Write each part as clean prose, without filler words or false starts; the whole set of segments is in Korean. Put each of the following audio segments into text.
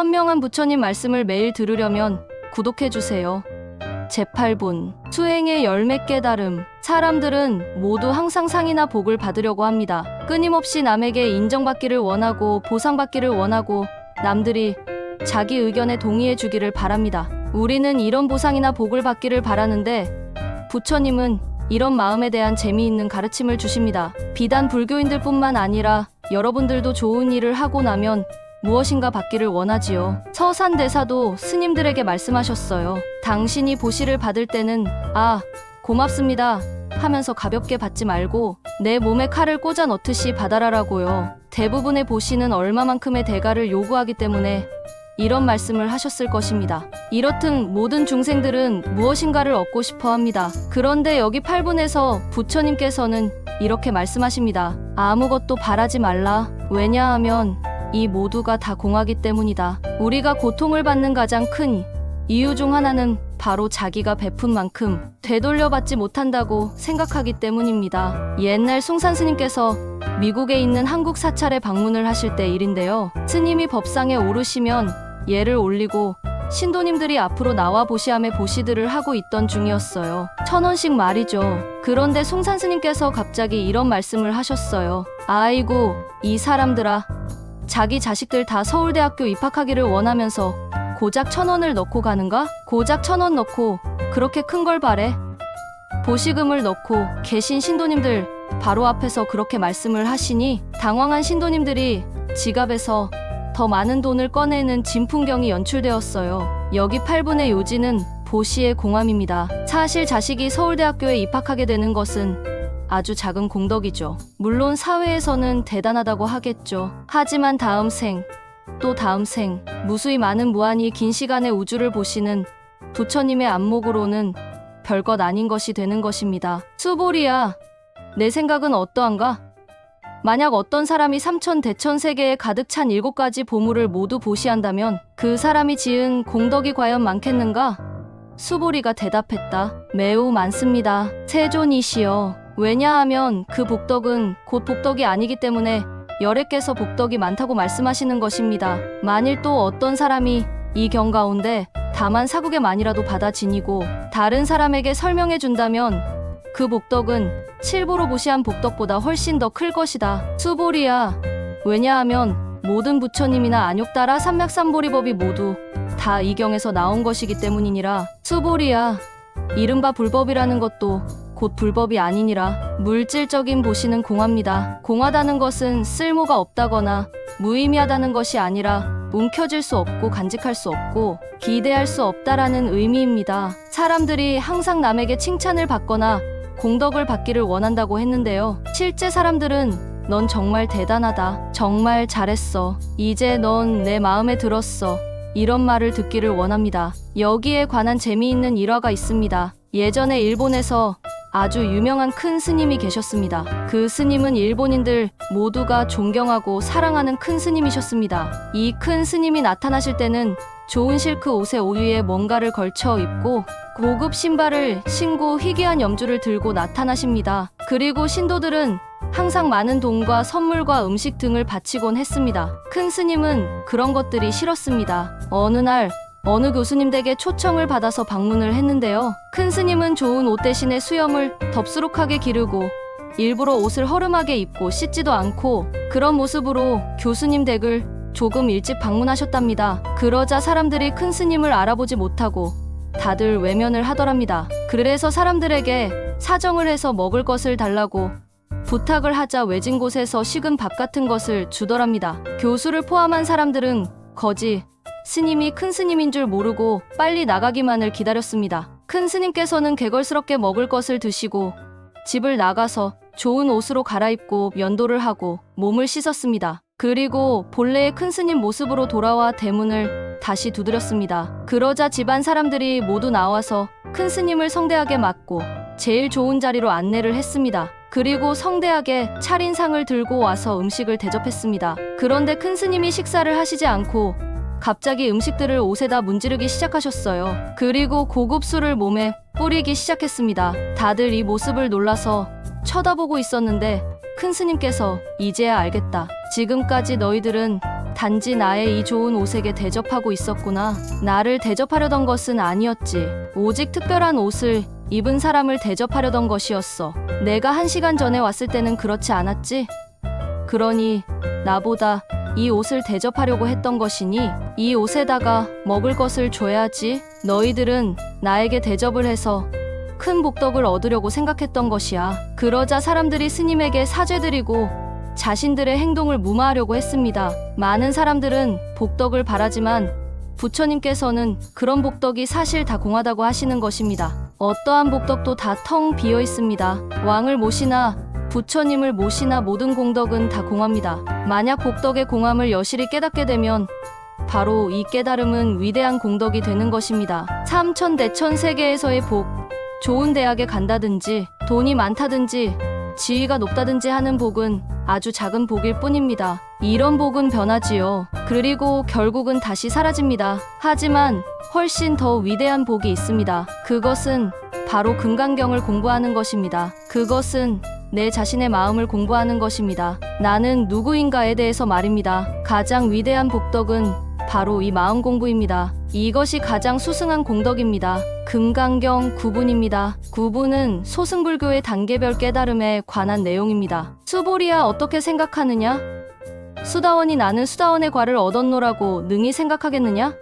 현명한 부처님 말씀을 매일 들으려면 구독해주세요. 제8분 수행의 열매 깨달음. 사람들은 모두 항상 상이나 복을 받으려고 합니다. 끊임없이 남에게 인정받기를 원하고 보상받기를 원하고 남들이 자기 의견에 동의해 주기를 바랍니다. 우리는 이런 보상이나 복을 받기를 바라는데 부처님은 이런 마음에 대한 재미있는 가르침을 주십니다. 비단 불교인들뿐만 아니라 여러분들도 좋은 일을 하고 나면 무엇인가 받기를 원하지요. 서산대사도 스님들에게 말씀하셨어요. 당신이 보시를 받을 때는 고맙습니다 하면서 가볍게 받지 말고 내 몸에 칼을 꽂아 넣듯이 받아라라고요. 대부분의 보시는 얼마만큼의 대가를 요구하기 때문에 이런 말씀을 하셨을 것입니다. 이렇듯 모든 중생들은 무엇인가를 얻고 싶어 합니다. 그런데 여기 8분에서 부처님께서는 이렇게 말씀하십니다. 아무것도 바라지 말라. 왜냐하면 이 모두가 다 공하기 때문이다. 우리가 고통을 받는 가장 큰 이유 중 하나는 바로 자기가 베푼 만큼 되돌려받지 못한다고 생각하기 때문입니다. 옛날 숭산 스님께서 미국에 있는 한국 사찰에 방문을 하실 때 일인데요. 스님이 법상에 오르시면 예를 올리고 신도님들이 앞으로 나와 보시함에 보시들을 하고 있던 중이었어요. 1,000원씩 말이죠. 그런데 숭산 스님께서 갑자기 이런 말씀을 하셨어요. 아이고 이 사람들아, 자기 자식들 다 서울대학교 입학하기를 원하면서 고작 1,000원을 넣고 가는가? 고작 1,000원 넣고 그렇게 큰 걸 바래? 보시금을 넣고 계신 신도님들 바로 앞에서 그렇게 말씀을 하시니 당황한 신도님들이 지갑에서 더 많은 돈을 꺼내는 진풍경이 연출되었어요. 여기 8분의 요지는 보시의 공함입니다. 사실 자식이 서울대학교에 입학하게 되는 것은 아주 작은 공덕이죠. 물론 사회에서는 대단하다고 하겠죠. 하지만 다음 생, 또 다음 생, 무수히 많은 무한히 긴 시간의 우주를 보시는 부처님의 안목으로는 별것 아닌 것이 되는 것입니다. 수보리야, 내 생각은 어떠한가? 만약 어떤 사람이 삼천 대천 세계에 가득 찬 7가지 보물을 모두 보시한다면 그 사람이 지은 공덕이 과연 많겠는가? 수보리가 대답했다. 매우 많습니다. 세존이시여. 왜냐하면 그 복덕은 곧 복덕이 아니기 때문에 열애께서 복덕이 많다고 말씀하시는 것입니다. 만일 또 어떤 사람이 이 경 가운데 다만 사국에만이라도 받아 지니고 다른 사람에게 설명해 준다면 그 복덕은 칠보로 보시한 복덕보다 훨씬 더 클 것이다. 수보리야. 왜냐하면 모든 부처님이나 안욕따라 삼맥삼보리법이 모두 다 이 경에서 나온 것이기 때문이니라. 수보리야. 이른바 불법이라는 것도 곧 불법이 아니니라. 물질적인 보시는 공합니다. 공하다는 것은 쓸모가 없다거나 무의미하다는 것이 아니라 움켜쥘 수 없고 간직할 수 없고 기대할 수 없다라는 의미입니다. 사람들이 항상 남에게 칭찬을 받거나 공덕을 받기를 원한다고 했는데요. 실제 사람들은 넌 정말 대단하다. 정말 잘했어. 이제 넌 내 마음에 들었어. 이런 말을 듣기를 원합니다. 여기에 관한 재미있는 일화가 있습니다. 예전에 일본에서 아주 유명한 큰 스님이 계셨습니다. 그 스님은 일본인들 모두가 존경하고 사랑하는 큰 스님이셨습니다. 이 큰 스님이 나타나실 때는 좋은 실크 옷에 오유에 뭔가를 걸쳐 입고 고급 신발을 신고 희귀한 염주를 들고 나타나십니다. 그리고 신도들은 항상 많은 돈과 선물과 음식 등을 바치곤 했습니다. 큰 스님은 그런 것들이 싫었습니다. 어느 날 어느 교수님 댁에 초청을 받아서 방문을 했는데요. 큰 스님은 좋은 옷 대신에 수염을 덥수룩하게 기르고 일부러 옷을 허름하게 입고 씻지도 않고 그런 모습으로 교수님 댁을 조금 일찍 방문하셨답니다. 그러자 사람들이 큰 스님을 알아보지 못하고 다들 외면을 하더랍니다. 그래서 사람들에게 사정을 해서 먹을 것을 달라고 부탁을 하자 외진 곳에서 식은 밥 같은 것을 주더랍니다. 교수를 포함한 사람들은 거지 스님이 큰 스님인 줄 모르고 빨리 나가기만을 기다렸습니다. 큰 스님께서는 개걸스럽게 먹을 것을 드시고 집을 나가서 좋은 옷으로 갈아입고 면도를 하고 몸을 씻었습니다. 그리고 본래의 큰 스님 모습으로 돌아와 대문을 다시 두드렸습니다. 그러자 집안 사람들이 모두 나와서 큰 스님을 성대하게 맞고 제일 좋은 자리로 안내를 했습니다. 그리고 성대하게 차린 상을 들고 와서 음식을 대접했습니다. 그런데 큰 스님이 식사를 하시지 않고 갑자기 음식들을 옷에다 문지르기 시작하셨어요. 그리고 고급 술을 몸에 뿌리기 시작했습니다. 다들 이 모습을 놀라서 쳐다보고 있었는데 큰 스님께서 이제야 알겠다. 지금까지 너희들은 단지 나의 이 좋은 옷에게 대접하고 있었구나. 나를 대접하려던 것은 아니었지. 오직 특별한 옷을 입은 사람을 대접하려던 것이었어. 내가 1시간 전에 왔을 때는 그렇지 않았지? 그러니 나보다 이 옷을 대접하려고 했던 것이니 이 옷에다가 먹을 것을 줘야지. 너희들은 나에게 대접을 해서 큰 복덕을 얻으려고 생각했던 것이야. 그러자 사람들이 스님에게 사죄드리고 자신들의 행동을 무마하려고 했습니다. 많은 사람들은 복덕을 바라지만 부처님께서는 그런 복덕이 사실 다 공하다고 하시는 것입니다. 어떠한 복덕도 다 텅 비어 있습니다. 왕을 모시나 부처님을 모시나 모든 공덕은 다 공합니다. 만약 복덕의 공함을 여실히 깨닫게 되면 바로 이 깨달음은 위대한 공덕이 되는 것입니다. 삼천대천 세계에서의 복, 좋은 대학에 간다든지 돈이 많다든지 지위가 높다든지 하는 복은 아주 작은 복일 뿐입니다. 이런 복은 변하지요. 그리고 결국은 다시 사라집니다. 하지만 훨씬 더 위대한 복이 있습니다. 그것은 바로 금강경을 공부하는 것입니다. 그것은 내 자신의 마음을 공부하는 것입니다. 나는 누구인가에 대해서 말입니다. 가장 위대한 복덕은 바로 이 마음 공부입니다. 이것이 가장 수승한 공덕입니다. 금강경 9분입니다. 9분은 소승불교의 단계별 깨달음에 관한 내용입니다. 수보리야, 어떻게 생각하느냐? 수다원이 나는 수다원의 과를 얻었노라고 능히 생각하겠느냐?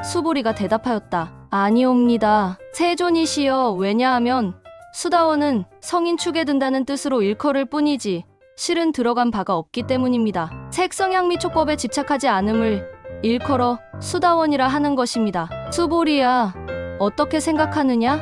수보리가 대답하였다. 아니옵니다. 세존이시여, 왜냐하면 수다원은 성인 축에 든다는 뜻으로 일컬을 뿐이지 실은 들어간 바가 없기 때문입니다. 색성향미 촉법에 집착하지 않음을 일컬어 수다원이라 하는 것입니다. 수보리야, 어떻게 생각하느냐?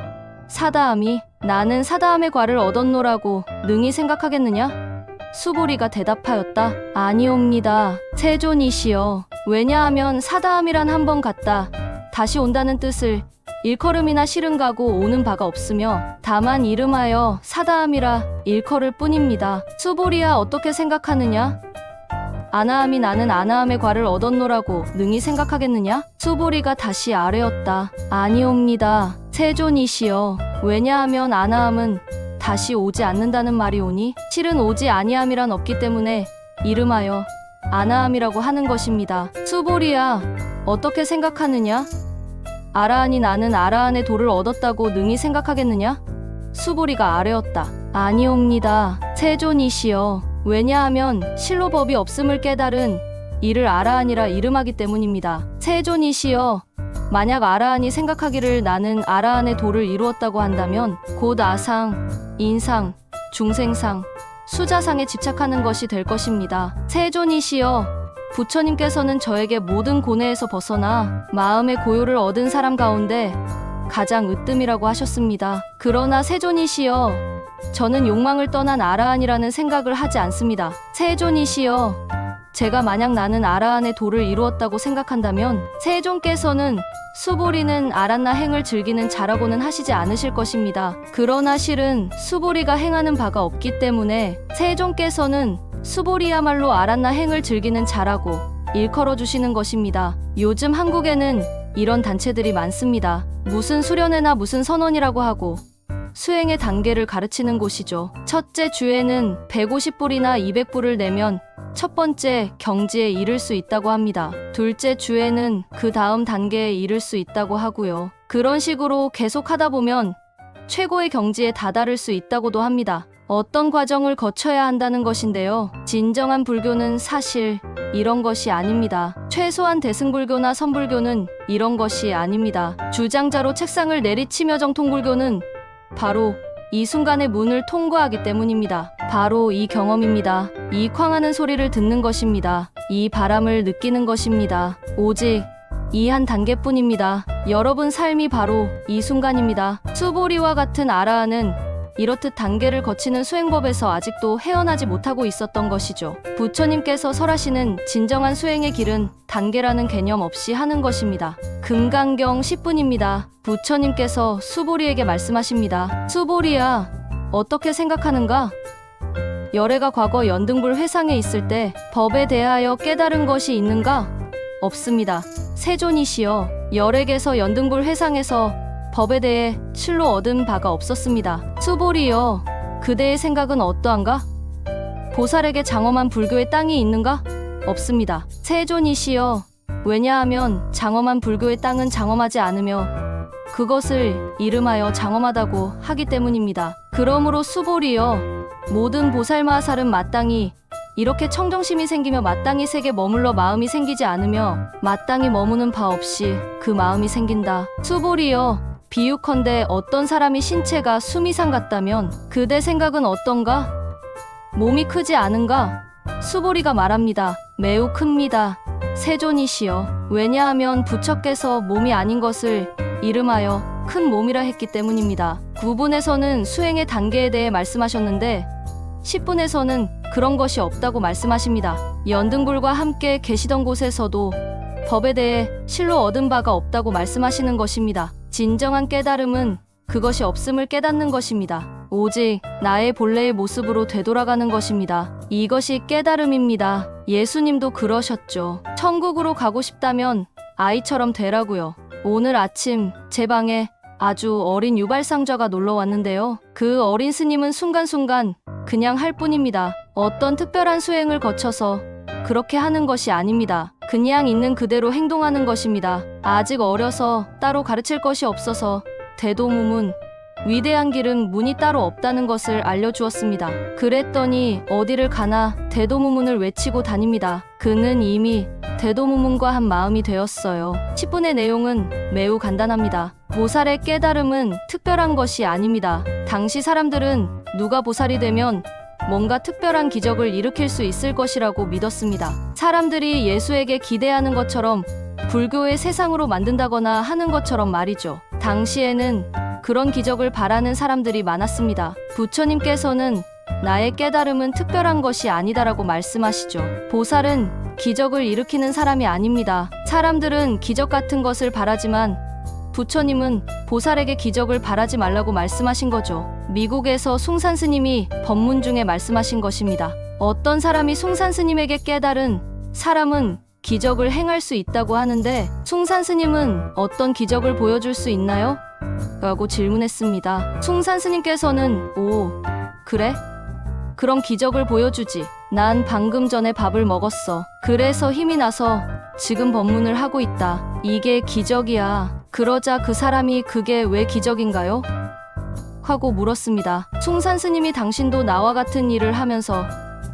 사다함이 나는 사다함의 과를 얻었노라고 능히 생각하겠느냐? 수보리가 대답하였다. 아니옵니다. 세존이시여, 왜냐하면 사다함이란 한 번 갔다 다시 온다는 뜻을 일컬음이나 실은 가고 오는 바가 없으며 다만 이름하여 사다함이라 일컬을 뿐입니다. 수보리야, 어떻게 생각하느냐? 아나함이 나는 아나함의 과를 얻었노라고 능히 생각하겠느냐? 수보리가 다시 아뢰었다. 아니옵니다. 세존이시여, 왜냐하면 아나함은 다시 오지 않는다는 말이 오니 실은 오지 아니함이란 없기 때문에 이름하여 아나함이라고 하는 것입니다. 수보리야, 어떻게 생각하느냐? 아라한이 나는 아라한의 도를 얻었다고 능히 생각하겠느냐? 수보리가 아뢰었다. 아니옵니다. 세존이시여, 왜냐하면 실로 법이 없음을 깨달은 이를 아라한이라 이름하기 때문입니다. 세존이시여, 만약 아라한이 생각하기를 나는 아라한의 도를 이루었다고 한다면 곧 아상, 인상, 중생상, 수자상에 집착하는 것이 될 것입니다. 세존이시여, 부처님께서는 저에게 모든 고뇌에서 벗어나 마음의 고요를 얻은 사람 가운데 가장 으뜸이라고 하셨습니다. 그러나 세존이시여, 저는 욕망을 떠난 아라한이라는 생각을 하지 않습니다. 세존이시여, 제가 만약 나는 아라한의 도를 이루었다고 생각한다면 세존께서는 수보리는 아란나 행을 즐기는 자라고는 하시지 않으실 것입니다. 그러나 실은 수보리가 행하는 바가 없기 때문에 세존께서는 수보리야말로 아란나 행을 즐기는 자라고 일컬어 주시는 것입니다. 요즘 한국에는 이런 단체들이 많습니다. 무슨 수련회나 무슨 선원이라고 하고 수행의 단계를 가르치는 곳이죠. 첫째 주에는 150불이나 200불을 내면 첫 번째 경지에 이를 수 있다고 합니다. 둘째 주에는 그 다음 단계에 이를 수 있다고 하고요. 그런 식으로 계속 하다 보면 최고의 경지에 다다를 수 있다고도 합니다. 어떤 과정을 거쳐야 한다는 것인데요. 진정한 불교는 사실 이런 것이 아닙니다. 최소한 대승불교나 선불교는 이런 것이 아닙니다. 주장자로 책상을 내리치며 정통불교는 바로 이 순간의 문을 통과하기 때문입니다. 바로 이 경험입니다. 이 쾅하는 소리를 듣는 것입니다. 이 바람을 느끼는 것입니다. 오직 이 한 단계뿐입니다. 여러분 삶이 바로 이 순간입니다. 수보리와 같은 아라한은 이렇듯 단계를 거치는 수행법에서 아직도 헤어나지 못하고 있었던 것이죠. 부처님께서 설하시는 진정한 수행의 길은 단계라는 개념 없이 하는 것입니다. 금강경 10분입니다. 부처님께서 수보리에게 말씀하십니다. 수보리야, 어떻게 생각하는가? 열애가 과거 연등불 회상에 있을 때 법에 대하여 깨달은 것이 있는가? 없습니다. 세존이시여, 열애에서 연등불 회상에서 법에 대해 실로 얻은 바가 없었습니다. 수보리여, 그대의 생각은 어떠한가? 보살에게 장엄한 불교의 땅이 있는가? 없습니다. 세존이시여, 왜냐하면 장엄한 불교의 땅은 장엄하지 않으며 그것을 이름하여 장엄하다고 하기 때문입니다. 그러므로 수보리여, 모든 보살마하살은 마땅히 이렇게 청정심이 생기며 마땅히 색에 머물러 마음이 생기지 않으며 마땅히 머무는 바 없이 그 마음이 생긴다. 수보리여, 비유컨대 어떤 사람이 신체가 수미상 같다면 그대 생각은 어떤가? 몸이 크지 않은가? 수보리가 말합니다. 매우 큽니다. 세존이시여, 왜냐하면 부처께서 몸이 아닌 것을 이름하여 큰 몸이라 했기 때문입니다. 9분에서는 수행의 단계에 대해 말씀하셨는데 10분에서는 그런 것이 없다고 말씀하십니다. 연등불과 함께 계시던 곳에서도 법에 대해 실로 얻은 바가 없다고 말씀하시는 것입니다. 진정한 깨달음은 그것이 없음을 깨닫는 것입니다. 오직 나의 본래의 모습으로 되돌아가는 것입니다. 이것이 깨달음입니다. 예수님도 그러셨죠. 천국으로 가고 싶다면 아이처럼 되라고요. 오늘 아침 제 방에 아주 어린 유발상자가 놀러 왔는데요. 그 어린 스님은 순간순간 그냥 할 뿐입니다. 어떤 특별한 수행을 거쳐서 그렇게 하는 것이 아닙니다. 그냥 있는 그대로 행동하는 것입니다. 아직 어려서 따로 가르칠 것이 없어서 대도무문, 위대한 길은 문이 따로 없다는 것을 알려주었습니다. 그랬더니 어디를 가나 대도무문을 외치고 다닙니다. 그는 이미 대도무문과 한 마음이 되었어요. 10분의 내용은 매우 간단합니다. 보살의 깨달음은 특별한 것이 아닙니다. 당시 사람들은 누가 보살이 되면 뭔가 특별한 기적을 일으킬 수 있을 것이라고 믿었습니다. 사람들이 예수에게 기대하는 것처럼 불교의 세상으로 만든다거나 하는 것처럼 말이죠. 당시에는 그런 기적을 바라는 사람들이 많았습니다. 부처님께서는 나의 깨달음은 특별한 것이 아니다라고 말씀하시죠. 보살은 기적을 일으키는 사람이 아닙니다. 사람들은 기적 같은 것을 바라지만 부처님은 보살에게 기적을 바라지 말라고 말씀하신 거죠. 미국에서 숭산 스님이 법문 중에 말씀하신 것입니다. 어떤 사람이 숭산 스님에게 깨달은 사람은 기적을 행할 수 있다고 하는데 숭산 스님은 어떤 기적을 보여줄 수 있나요? 라고 질문했습니다. 숭산 스님께서는 오, 그래? 그럼 기적을 보여주지. 난 방금 전에 밥을 먹었어. 그래서 힘이 나서 지금 법문을 하고 있다. 이게 기적이야. 그러자 그 사람이 그게 왜 기적인가요? 하고 물었습니다. 숭산 스님이 당신도 나와 같은 일을 하면서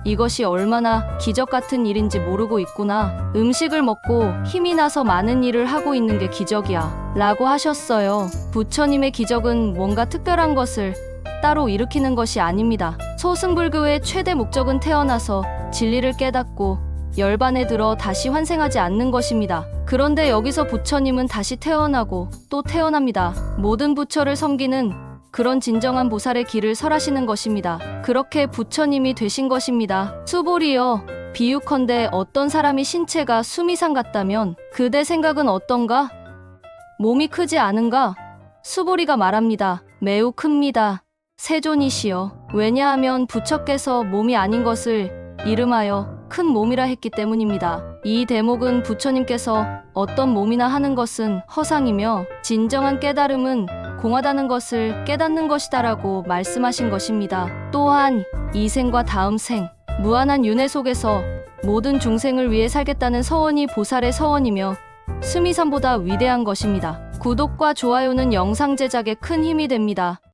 이것이 얼마나 기적 같은 일인지 모르고 있구나. 음식을 먹고 힘이 나서 많은 일을 하고 있는 게 기적이야. 라고 하셨어요. 부처님의 기적은 뭔가 특별한 것을 따로 일으키는 것이 아닙니다. 소승불교의 최대 목적은 태어나서 진리를 깨닫고 열반에 들어 다시 환생하지 않는 것입니다. 그런데 여기서 부처님은 다시 태어나고 또 태어납니다. 모든 부처를 섬기는 그런 진정한 보살의 길을 설하시는 것입니다. 그렇게 부처님이 되신 것입니다. 수보리여, 비유컨대 어떤 사람이 신체가 수미상 같다면 그대 생각은 어떤가? 몸이 크지 않은가? 수보리가 말합니다. 매우 큽니다. 세존이시여, 왜냐하면 부처께서 몸이 아닌 것을 이름하여 큰 몸이라 했기 때문입니다. 이 대목은 부처님께서 어떤 몸이나 하는 것은 허상이며 진정한 깨달음은 공하다는 것을 깨닫는 것이다라고 말씀하신 것입니다. 또한 이 생과 다음 생, 무한한 윤회 속에서 모든 중생을 위해 살겠다는 서원이 보살의 서원이며 수미산보다 위대한 것입니다. 구독과 좋아요는 영상 제작에 큰 힘이 됩니다.